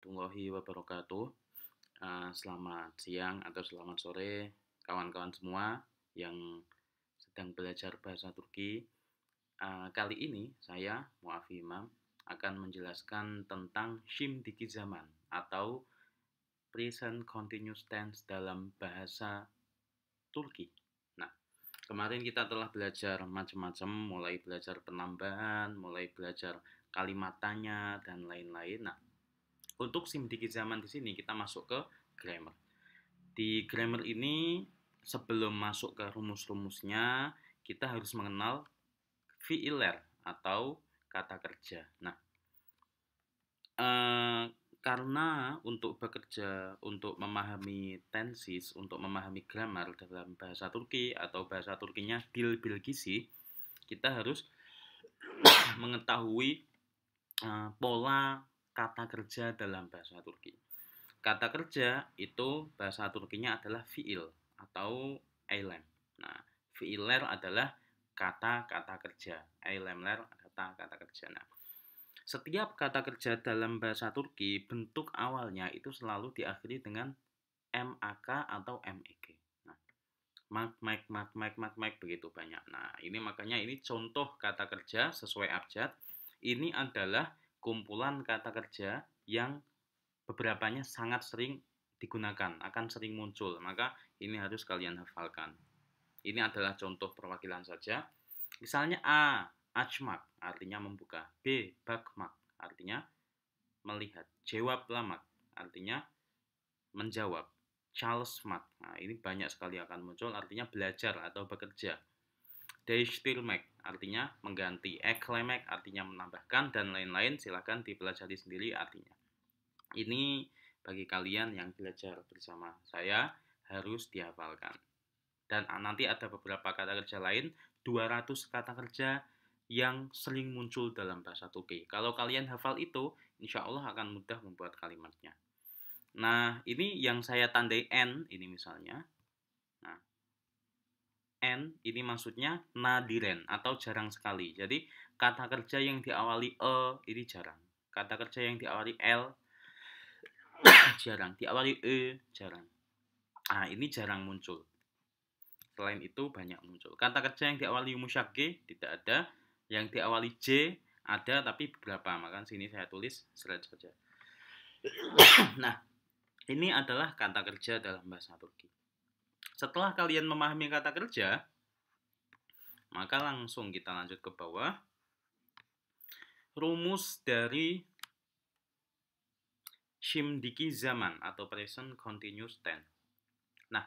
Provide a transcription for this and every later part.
warahmatullahi wabarakatuh. Selamat siang atau selamat sore kawan-kawan semua yang sedang belajar bahasa Turki. Kali ini saya, Muafi Imam, akan menjelaskan tentang şimdiki zaman atau present continuous tense dalam bahasa Turki. Nah, kemarin kita telah belajar macam-macam, mulai belajar penambahan, mulai belajar kalimat tanya, dan lain-lain. Nah, untuk şimdiki zaman di sini kita masuk ke grammar. Di grammar ini sebelum masuk ke rumus-rumusnya kita harus mengenal fiiler atau kata kerja. Nah, karena untuk bekerja, untuk memahami tenses, untuk memahami grammar dalam bahasa Turki atau bahasa Turkinya dil bilgisi, kita harus mengetahui pola kata kerja dalam bahasa Turki. Kata kerja itu bahasa Turkinya adalah fiil atau eylem. Nah, fiiller adalah kata-kata kerja. Eylemler kata-kata kerja. Nah, setiap kata kerja dalam bahasa Turki bentuk awalnya itu selalu diakhiri dengan mak atau meg. Nah, mak begitu banyak. Nah, ini makanya ini contoh kata kerja sesuai abjad. Ini adalah kumpulan kata kerja yang beberapanya sangat sering digunakan, akan sering muncul, maka ini harus kalian hafalkan. Ini adalah contoh perwakilan saja. Misalnya A, açmak, artinya membuka. B, bakmak, artinya melihat. Jawab lamak, artinya menjawab. Çalışmak, nah ini banyak sekali akan muncul, artinya belajar atau bekerja. Değiştirmek, artinya mengganti. Eklemek, artinya menambahkan, dan lain-lain. Silakan dipelajari sendiri artinya. Ini bagi kalian yang belajar bersama saya harus dihafalkan. Dan nanti ada beberapa kata kerja lain, 200 kata kerja yang sering muncul dalam bahasa Turki. Kalau kalian hafal itu, insya Allah akan mudah membuat kalimatnya. Nah, ini yang saya tandai N, ini misalnya. Nah, N ini maksudnya nadiren atau jarang sekali. Jadi, kata kerja yang diawali E ini jarang. Kata kerja yang diawali L jarang, diawali jarang. Nah, ini jarang muncul. Selain itu banyak muncul. Kata kerja yang diawali musyak G tidak ada, yang diawali J ada tapi beberapa. Maka sini saya tulis slide saja. Nah, ini adalah kata kerja dalam bahasa Turki. Setelah kalian memahami kata kerja, maka langsung kita lanjut ke bawah. Rumus dari şimdiki zaman atau present continuous tense. Nah,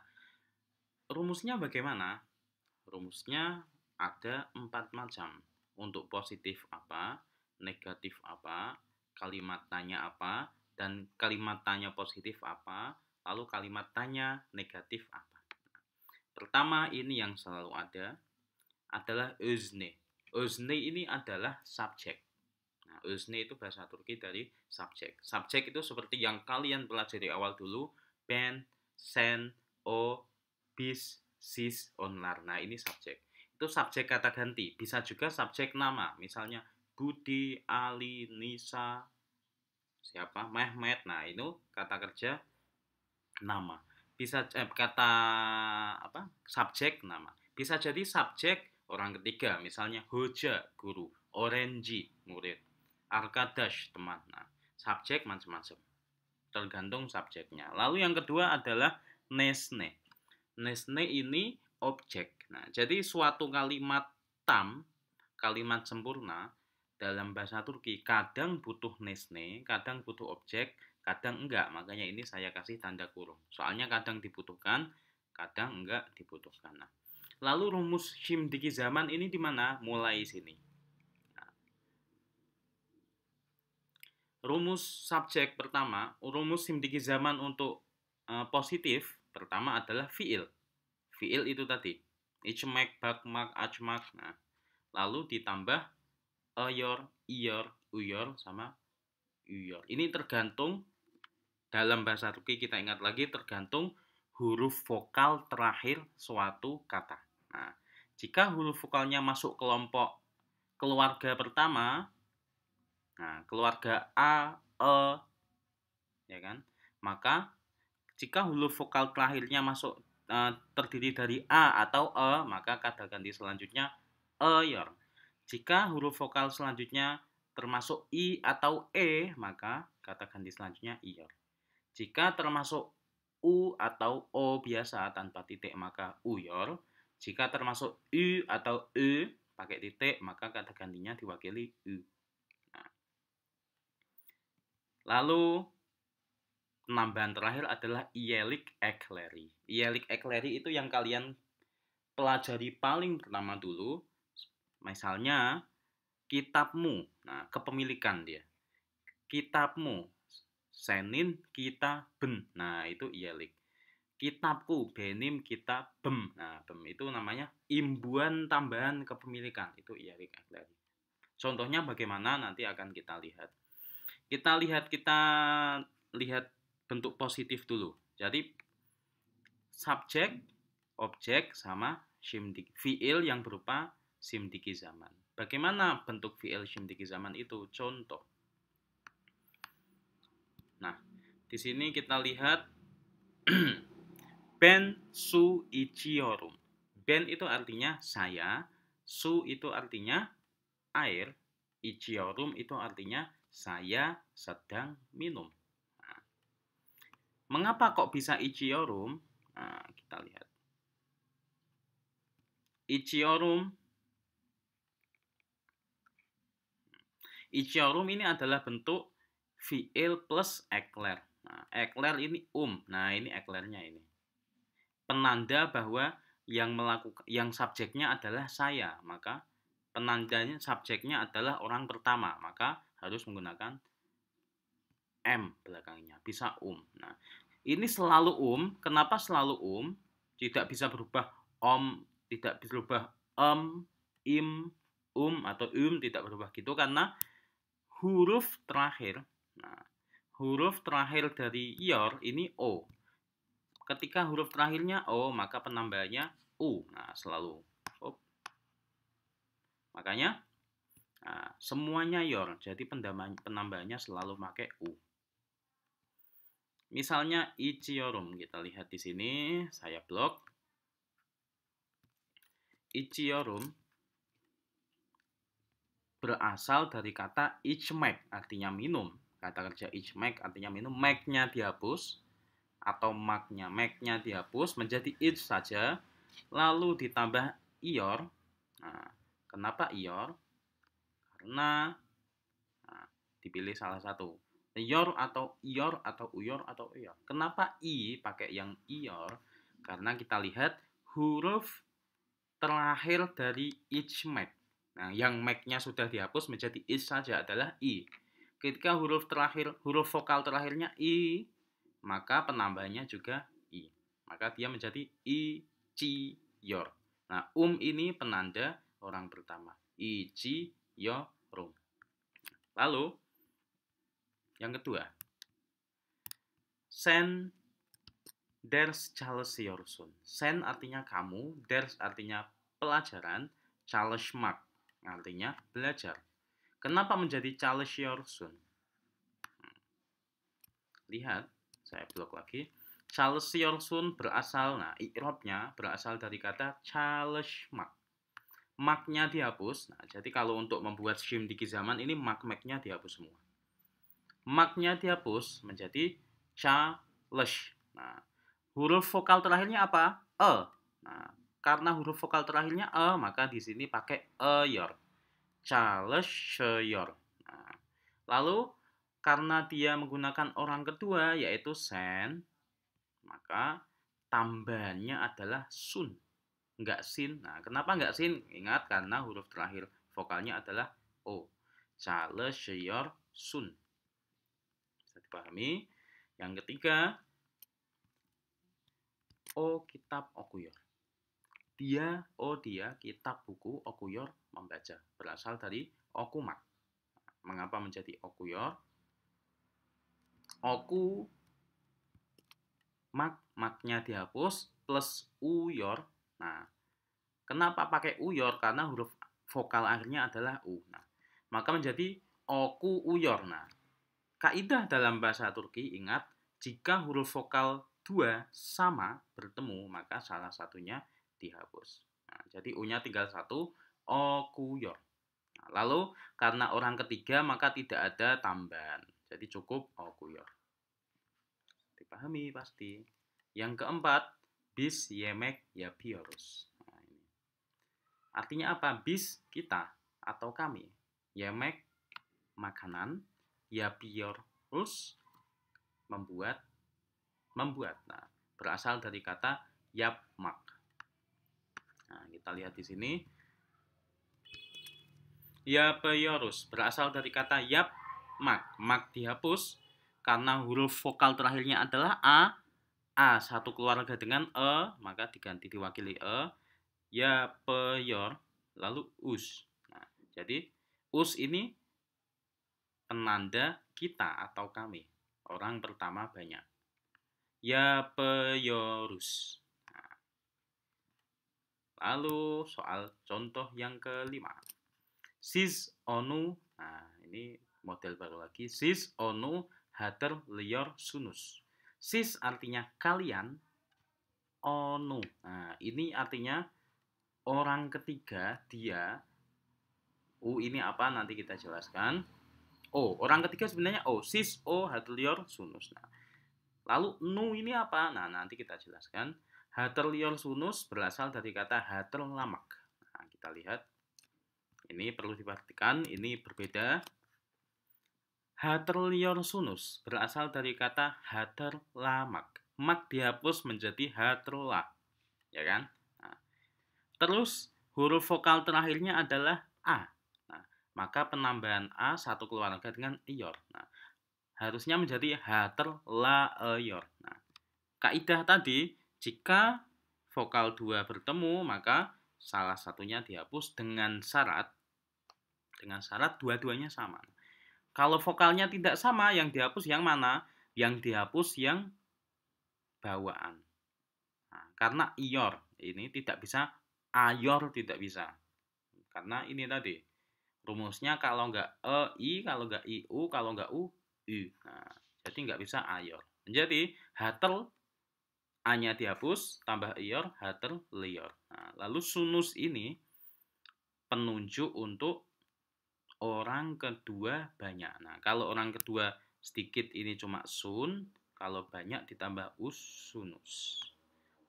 rumusnya bagaimana? Rumusnya ada 4 macam. Untuk positif apa, negatif apa, kalimat tanya apa, dan kalimat tanya positif apa, lalu kalimat tanya negatif apa. Pertama ini yang selalu ada adalah özne. Özne ini adalah subjek. Nah, özne itu bahasa Turki dari subjek. Subjek itu seperti yang kalian pelajari awal dulu, ben, sen, o, bis, sis, onlar. Nah, ini subjek. Itu subjek kata ganti. Bisa juga subjek nama. Misalnya Budi, Ali, Nisa, siapa? Mehmet. Nah, itu kata kerja nama. Bisa kata apa? Subjek nama. Bisa jadi subjek orang ketiga, misalnya hoja, guru, orenji, murid, arkadash, teman. Nah, subjek macam-macam. Tergantung subjeknya. Lalu yang kedua adalah nesne. Nesne ini objek. Nah, jadi suatu kalimat tam, kalimat sempurna dalam bahasa Turki kadang butuh nesne, kadang butuh objek, kadang enggak. Makanya ini saya kasih tanda kurung. Soalnya kadang dibutuhkan, kadang enggak dibutuhkan. Nah, lalu rumus şimdiki zaman ini di mana? Mulai sini. Nah, rumus subjek pertama, rumus şimdiki zaman untuk positif pertama adalah fiil. Fiil itu tadi. İçmek, bakmak, açmak. Nah, lalu ditambah eyor, iyor, uyor, sama uyor. Ini tergantung dalam bahasa Turki, kita ingat lagi, tergantung huruf vokal terakhir suatu kata. Nah, jika huruf vokalnya masuk kelompok keluarga pertama, nah, keluarga A, E, ya kan? Maka jika huruf vokal terakhirnya terdiri dari a atau e, maka kata ganti selanjutnya eyor. Jika huruf vokal selanjutnya termasuk i atau e, maka kata ganti selanjutnya iyor. Jika termasuk u atau o biasa tanpa titik, maka uyor. Jika termasuk u atau e pakai titik, maka kata gantinya diwakili u. Nah, lalu penambahan terakhir adalah ielik ekleri. Ielik ekleri itu yang kalian pelajari paling pertama dulu. Misalnya kitabmu. Nah, kepemilikan dia. Kitabmu. Senin kita ben. Nah, itu ielik. Kitabku, benim kita bem. Nah, bem itu namanya imbuhan tambahan kepemilikan. Itu ielik ekleri. Contohnya bagaimana nanti akan kita lihat. Kita lihat bentuk positif dulu. Jadi subjek, objek sama fiil yang berupa simdiki zaman. Bagaimana bentuk fiil simdiki zaman itu? Contoh. Nah, di sini kita lihat ben su ichiorum. Ben itu artinya saya, su itu artinya air, ichiorum itu artinya saya sedang minum. Nah, mengapa kok bisa ichiorum? Nah, kita lihat. Ichiorum ini adalah bentuk fiil plus ekler. Nah, ekler ini Nah, ini eklernya ini. Penanda bahwa yang subjeknya adalah saya, maka penandanya subjeknya adalah orang pertama, maka harus menggunakan m belakangnya, bisa Nah, ini selalu Kenapa selalu Tidak bisa berubah tidak bisa berubah im, atau tidak berubah gitu karena huruf terakhir. Nah, huruf terakhir dari yor ini o. Ketika huruf terakhirnya o, maka penambahannya u. Nah, selalu. Makanya semuanya yor. Jadi penambahannya selalu pakai u. Misalnya ichiorum, kita lihat di sini, saya blok. Ichiorum berasal dari kata ichmek, artinya minum. Kata kerja ichmek artinya minum, mek-nya dihapus atau mak-nya, mek-nya dihapus menjadi ich saja, lalu ditambah ior. Nah, kenapa ior? Karena dipilih salah satu. Yor atau ior atau uyor atau ior. Kenapa i pakai yang ior? Karena kita lihat huruf terakhir dari each mek. Nah, yang mek-nya sudah dihapus menjadi is saja adalah i. Ketika huruf vokal terakhirnya i, maka penambahannya juga i. Maka dia menjadi i, ci, yor. Nah, ini penanda orang pertama. I, ci, yo, rum. Lalu yang kedua, sen ders Chalesyorsun. Sen artinya kamu, ders artinya pelajaran, Chalesmak artinya belajar. Kenapa menjadi Chalesyorsun? Lihat, saya blok lagi. Chalesyorsun berasal, i'robnya berasal dari kata Chalesmak. Mak-nya dihapus. Nah, jadi kalau untuk membuat shimdiki zaman ini mak-mek-nya dihapus semua. Mak-nya dihapus menjadi chalesh. Nah, huruf vokal terakhirnya apa? E. Nah, karena huruf vokal terakhirnya e, maka di sini pakai eyor. Chalesheyor. Nah, lalu karena dia menggunakan orang kedua yaitu sen, maka tambahannya adalah sun. Enggak sin. Nah, kenapa enggak sin? Ingat karena huruf terakhir vokalnya adalah o. Chalesheyor sun. Dipahami. Yang ketiga, kitab okuyor. Dia kitab buku, okuyor membaca. Berasal dari okumak. Mengapa menjadi okuyor? Oku maknya dihapus plus uyor. Nah, kenapa pakai uyor? Karena huruf vokal akhirnya adalah u. Nah, maka menjadi oku uyor. Nah, Kaidah dalam bahasa Turki, ingat, jika huruf vokal dua sama bertemu, maka salah satunya dihapus. Nah, jadi U-nya tinggal satu, okuyor. Nah, lalu karena orang ketiga maka tidak ada tambahan. Jadi cukup okuyor. Dipahami pasti. Yang keempat, bis yemek yapıyoruz. Nah, ini. Artinya apa? Bis kita atau kami. Yemek makanan, yapıyoruz membuat. Nah, berasal dari kata yapmak. Nah, kita lihat di sini. Yapıyoruz berasal dari kata yapmak. Mak dihapus karena huruf vokal terakhirnya adalah A. A satu keluarga dengan E, maka diganti diwakili E. Yapıyor, lalu us. Nah, jadi us ini penanda kita atau kami. Orang pertama banyak. Yapıyoruz. Nah, lalu soal contoh yang kelima. Siz onu, nah ini model baru lagi. Siz onu hatırlıyorsunuz. Siz artinya kalian, onu. Nah, ini artinya orang ketiga, dia. U ini apa? Nanti kita jelaskan. O, orang ketiga sebenarnya O. Siz o hatırlıyorsunuz. Nah, lalu nu ini apa? Nah, nanti kita jelaskan. Hatırlıyorsunuz berasal dari kata hatırlamak. Nah, kita lihat. Ini perlu diperhatikan, ini berbeda. Hatırlıyorsunuz berasal dari kata hatırlamak. Mak dihapus menjadi hatırla. Ya kan? Nah, terus huruf vokal terakhirnya adalah A. Nah, maka penambahan A satu keluarga dengan iyor. Nah, harusnya menjadi hatırlıyor. Nah, kaidah tadi, jika vokal dua bertemu, maka salah satunya dihapus dengan syarat dua-duanya sama. Kalau vokalnya tidak sama, yang dihapus yang mana? Yang dihapus yang bawaan. Nah, karena iyor ini tidak bisa, ayor tidak bisa. Karena ini tadi rumusnya kalau nggak i, kalau nggak iu, kalau nggak u, Nah, jadi nggak bisa ayor. Jadi hatır A-nya dihapus, tambah iyor, hatırlıyor. Nah, lalu sunus ini penunjuk untuk orang kedua banyak. Nah, kalau orang kedua sedikit ini cuma sun, kalau banyak ditambah us, sunus.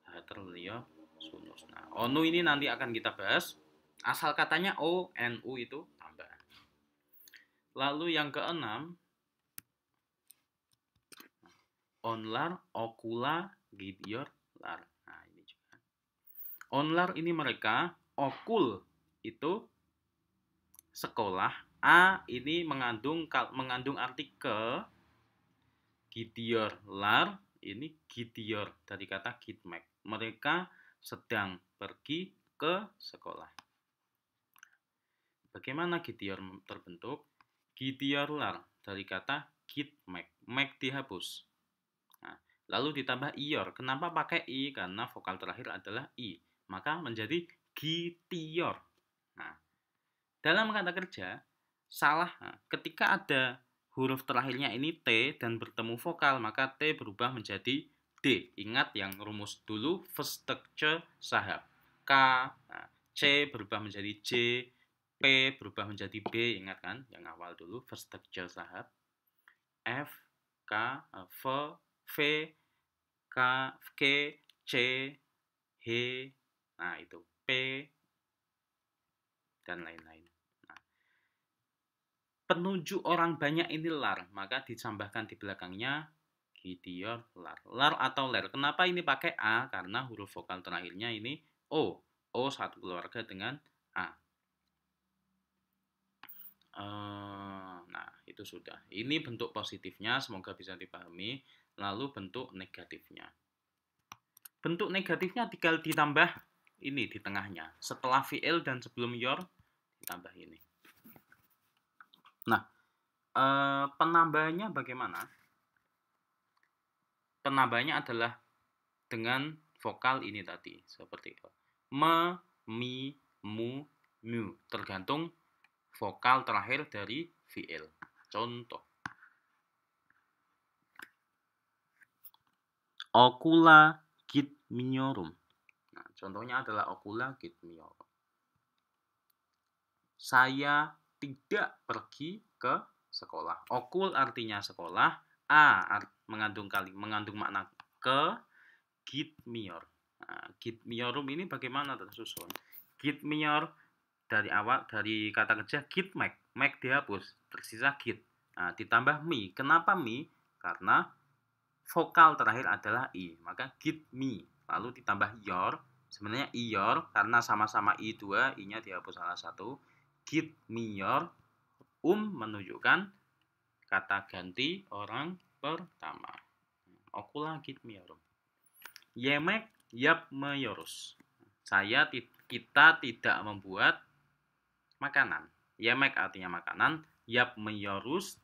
Hatırlıyorsunuz. Nah, onu ini nanti akan kita bahas. Asal katanya o, nu itu tambah. Lalu yang keenam, onlar okula gidiyorlar. Nah, ini juga. Onlar ini mereka, okul itu sekolah. A ini mengandung arti ke. Gidiyorlar ini gidiyor dari kata gitmek. Mereka sedang pergi ke sekolah. Bagaimana gidiyor terbentuk? Gidiyorlar dari kata gitmek. Mek dihapus. Nah, lalu ditambah iyor. Kenapa pakai i? Karena vokal terakhir adalah i. Maka menjadi gidiyor. Nah, dalam kata kerja, salah. Nah, ketika ada huruf terakhirnya ini T dan bertemu vokal, maka T berubah menjadi D. Ingat yang rumus dulu, Vestekce sahab. K, nah, C berubah menjadi J, P berubah menjadi B, ingat kan? Yang awal dulu, Vestekce sahab. F, K, V, V, K, K, C, H, nah itu P, dan lain-lain. Penunjuk orang banyak ini lar, maka ditambahkan di belakangnya gidiyor lar. Lar atau ler. Kenapa ini pakai A? Karena huruf vokal terakhirnya ini O. O satu keluarga dengan A. Nah, itu sudah. Ini bentuk positifnya, semoga bisa dipahami. Lalu bentuk negatifnya. Bentuk negatifnya tinggal ditambah ini di tengahnya. Setelah fi'il dan sebelum yor, ditambah ini. Nah, penambahannya bagaimana? Penambahannya adalah dengan vokal ini tadi, seperti itu. Me, mi, mu, mu. Tergantung vokal terakhir dari fi'il. Contoh. Ocula gymnorum. Nah, contohnya adalah ocula gymnorum. Saya tidak pergi ke sekolah. Okul artinya sekolah, mengandung makna ke, gymnior. Nah, gymniorum ini bagaimana tersusun? Gymnior dari awal dari kata kerja make dihapus, tersisa git. Nah, ditambah mi. Kenapa mi? Karena vokal terakhir adalah i, maka gitmi. Lalu ditambah your, sebenarnya iyor karena sama-sama i2, i-nya dihapus salah satu. Gitmiyor, menunjukkan kata ganti orang pertama. Okula gitmiyorum. Yemek yapmıyoruz. Kita tidak membuat makanan. Yemek artinya makanan, yapmıyoruz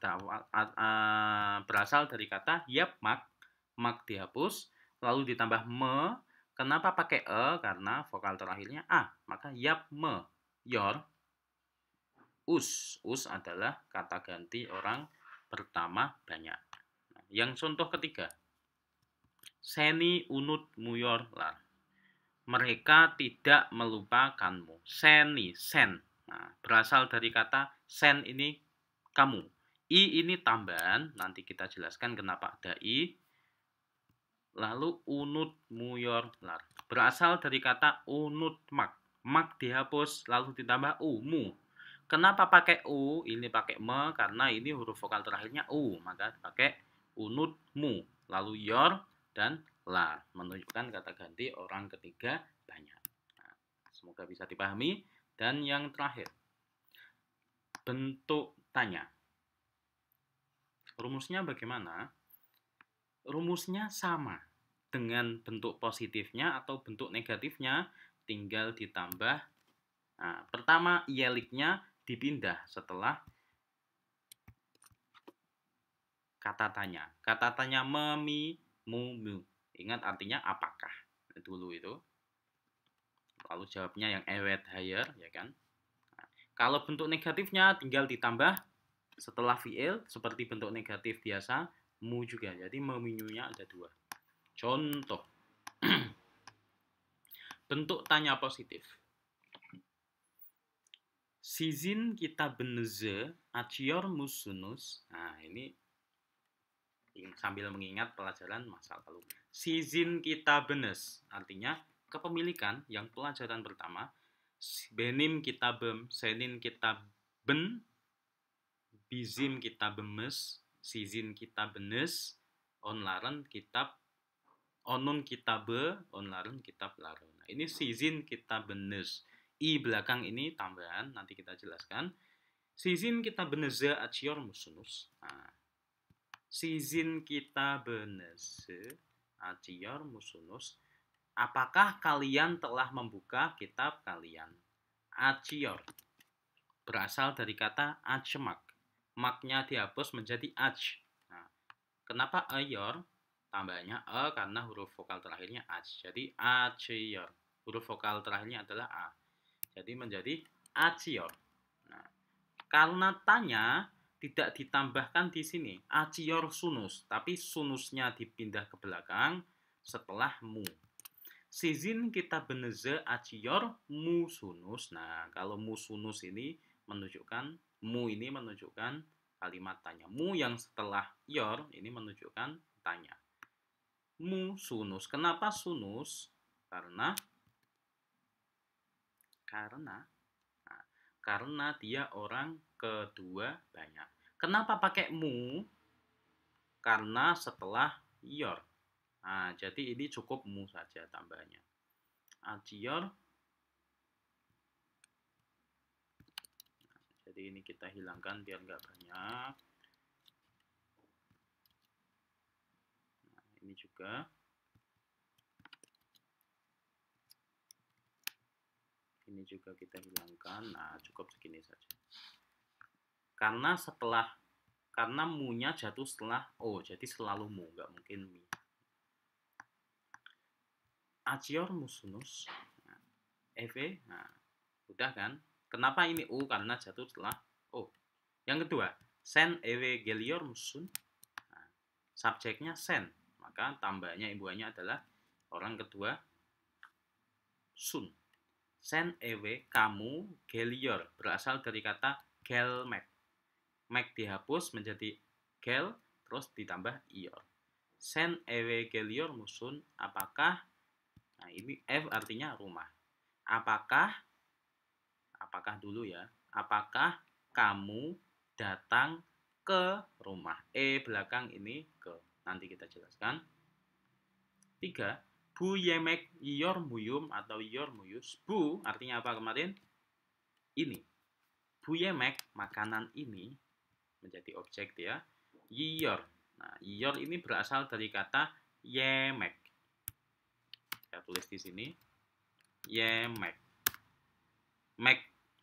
berasal dari kata yapmak, mak dihapus, lalu ditambah me. Kenapa pakai Karena vokal terakhirnya a, maka yapme, yor. Us adalah kata ganti orang pertama banyak. Nah, yang contoh ketiga, seni unut muyorlar. Mereka tidak melupakanmu. Seni, sen. Nah, berasal dari kata sen ini kamu. I ini tambahan, nanti kita jelaskan kenapa ada i. Lalu unut muyorlar. Berasal dari kata unut mak. Mak dihapus, lalu ditambah mu. Kenapa pakai u? Ini pakai me karena ini huruf vokal terakhirnya u, maka pakai unut mu. Lalu yor dan la menunjukkan kata ganti orang ketiga banyak. Nah, semoga bisa dipahami. Dan yang terakhir, bentuk tanya. Rumusnya bagaimana? Rumusnya sama dengan bentuk positifnya atau bentuk negatifnya, tinggal ditambah. Nah, pertama yeliknya dipindah setelah kata tanya. Kata tanya memi, mu. Ingat artinya apakah dulu itu. Lalu jawabnya yang evet hayır, ya kan? Nah, kalau bentuk negatifnya tinggal ditambah setelah fiil seperti bentuk negatif biasa, mu juga. Jadi meminyunya ada dua. Contoh. Bentuk tanya positif. Sizin kitabınızı açıyor musunuz? Nah, ini sambil mengingat pelajaran masa lalu. Sizin kitabınız artinya kepemilikan yang pelajaran pertama. Benim kitabım, senin kitabın, bizim kitabımız, sizin kitabınız, onların kitap, onun kitabı, onların kitapları. Nah, ini sizin kitabınız. I belakang ini tambahan, nanti kita jelaskan. Sizin kitabınızı açıyor musunuz? Nah, sizin kitabınızı açıyor musunuz? Apakah kalian telah membuka kitab kalian? Açıyor berasal dari kata açmak. Maknya dihapus menjadi aç. Nah, kenapa ayor? Tambahnya karena huruf vokal terakhirnya aç. Jadi açıyor. Huruf vokal terakhirnya adalah a. Jadi menjadi açıyor. Nah, karena tanya tidak ditambahkan di sini açıyor sunus, tapi sunusnya dipindah ke belakang setelah mu. Sizin kitabınızı açıyor musunuz? Nah, kalau musunuz ini menunjukkan mu ini menunjukkan kalimat tanya. Mu yang setelah yor ini menunjukkan tanya. Musunuz. Kenapa sunus? Karena dia orang kedua banyak. Kenapa pakai mu? Karena setelah yor. Nah, jadi ini cukup mu saja tambahnya. Açıyor. Jadi ini kita hilangkan biar nggak banyak. Nah, ini juga. Ini juga kita hilangkan. Nah, cukup segini saja. Karena mu-nya jatuh setelah o, jadi selalu mu, nggak mungkin mi. Açıyor musunuz? Nah, nah, udah kan? Kenapa ini u? Karena jatuh setelah o. Yang kedua, sen eve geliyor musun? Nah, subjeknya sen, Maka tambahnya imbuhannya adalah orang kedua sun. Sen ewe kamu gelior berasal dari kata gelmek. Mek dihapus menjadi gel terus ditambah ior. Sen ewe gelior musun apakah, nah ini F artinya rumah. Apakah dulu ya, apakah kamu datang ke rumah. Belakang ini ke, nanti kita jelaskan. 3. Bu yemek yor muyum atau yor muyus. Bu artinya apa kemarin? Ini. Bu yemek, makanan ini, menjadi objek ya. Yor. Nah, yor ini berasal dari kata yemek. Saya tulis di sini. Yemek.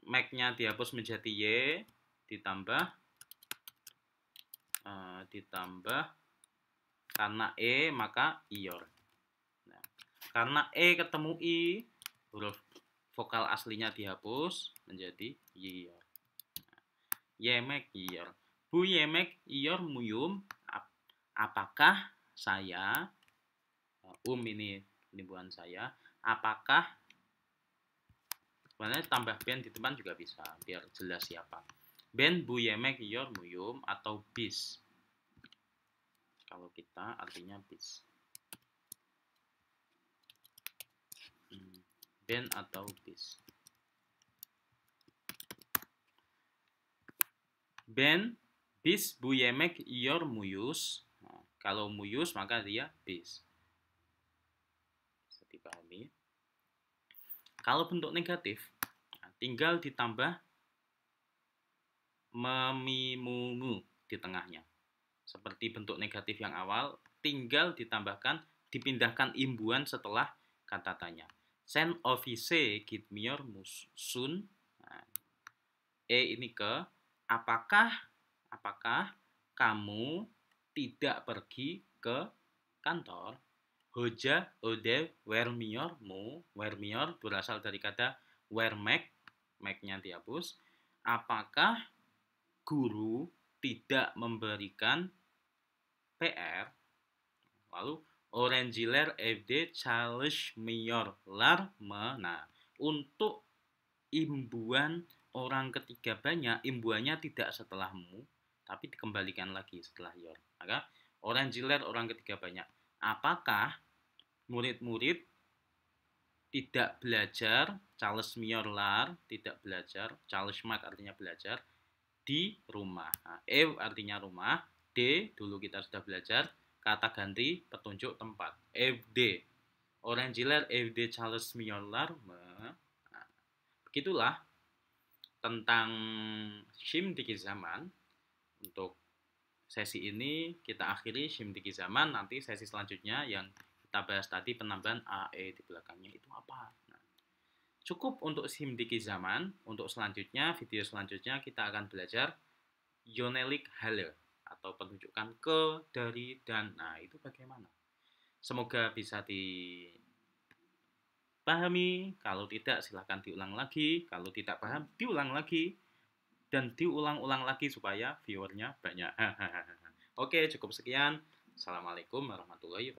Mek-nya dihapus menjadi y, ditambah karena e maka ior. Nah, karena e ketemu i, huruf vokal aslinya dihapus menjadi ior. Nah, yemek ior. Bu yemek ior muyum. Apakah saya, ini imbuhan saya, apakah, sebenarnya tambah ben di depan juga bisa biar jelas siapa. Ben bu yemek yor muyum atau bis. Kalau kita artinya bis. Ben atau bis. Ben bis bu yemek yor muyus. Nah, kalau muyus maka dia bis. Bisa dipahami. Kalau bentuk negatif, tinggal ditambah memimumu di tengahnya. Seperti bentuk negatif yang awal, tinggal ditambahkan, dipindahkan imbuhan setelah kata tanya. Sen office gitmior musun. Nah, ini ke, apakah kamu tidak pergi ke kantor? Hoja ode wermior mu. Wermior berasal dari kata wermek, mek-nya dihapus. Apakah guru tidak memberikan PR? Lalu Orangiler FD challenge mior lar mena. Untuk imbuhan orang ketiga banyak, imbuhannya tidak setelah mu, tapi dikembalikan lagi setelah yor. Maka Orangiler orang ketiga banyak. Apakah murid-murid tidak belajar, Charles Miorlar tidak belajar, Charles Mark artinya belajar, di rumah. Nah, E artinya rumah, D dulu kita sudah belajar, kata ganti petunjuk tempat. FD, Orangiler FD Charles Miorlar. Nah, begitulah tentang Shimdiki Zaman. Untuk sesi ini kita akhiri Shimdiki Zaman, nanti sesi selanjutnya yang kita bahas tadi penambahan AE di belakangnya itu apa. Nah, cukup untuk Shimdiki Zaman. Untuk selanjutnya, video selanjutnya kita akan belajar Yonelik Halle atau penunjukan ke, dari, dan. Nah, itu bagaimana? Semoga bisa dipahami. Kalau tidak, silahkan diulang lagi. Kalau tidak paham, diulang lagi. Dan diulang-ulang lagi supaya viewernya banyak. Oke, cukup sekian. Assalamualaikum warahmatullahi wabarakatuh.